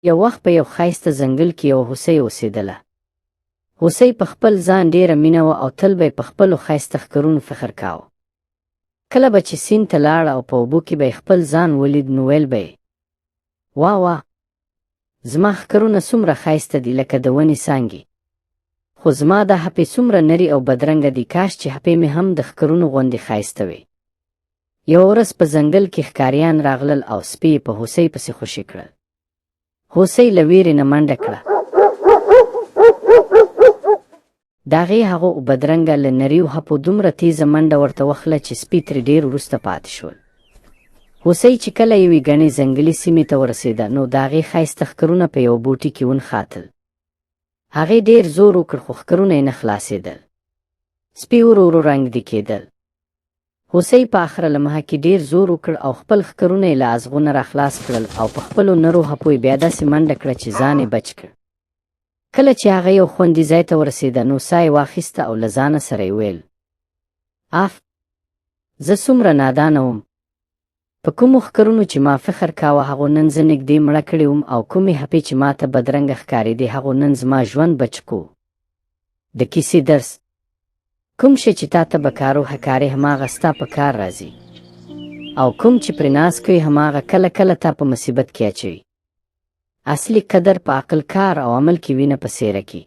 یو وخت په یو ښایسته ځنګل کې یوه هوسۍ اوسېدله. هوسۍ په خپل ځان ډېره مینه وه او تل به یې په خپلو ښایسته ښکرونو فخر کاوه. کله به چې سیند ته لاړه او په اوبو کې به یې خپل ځان ولید نو ویل به یې: واه واه، زما ښکرونه څومره ښایسته دي لکه د ونې څانګې، خو زما دا هپې څومره نري او بدرنګه دي، کاش چې هپې مې هم د ښکرونو غوندې ښایسته وې. یوه ورځ په ځنګل کې ښکاریان راغلل او سپي یې په هوسۍ پسې خوشي کړل. هوسۍ له ویرې نه منډه کړه. د هغې هغو بدرنګه له نریو هپو دومره تیزه منډه ورته وخله چې سپي ترې ډېر وروسته پاتې شول. هوسۍ چې کله یوې ګڼې ځنګلي سیمې ته ورسېده نو د هغې ښایسته ښکرونه په یوه بوټي کې ونښاتل. هغې ډېر زور وکړ خو ښکرونه یې نه خلاصېدل. سپي ورو ورو رنګدي کېدل. هوسۍ په آخره لمحه کې ډېر زور وکړ او خپل ښکرونه یې له ازغونه راخلاص کړل او په خپلو نرو هپو یې بیا داسې منډه کړه چې ځان یې بچ کړ. کله چې هغه یو خوندي ځای ته ورسېده نو ساه یې واخیسته او له ځانه سره یې ویل: آف، زه څومره نادانه وم. په کومو ښکرونو چې ما فخر کاوه هغو نن زه نږدې مړه کړې وم او کومې هپې چې ما ته بدرنګه ښکارېدې هغو نن زما ژوند بچ کو. د کیسې درس: کوم شی چې تا ته به کارو هکارې هماغه ستا په کار راځي، او کوم چې پرې ناز کوي هماغه کله کله تا په مصیبت کې اچوي. اصلي قدر په عقل کار او عمل کې وینه په څېره کې.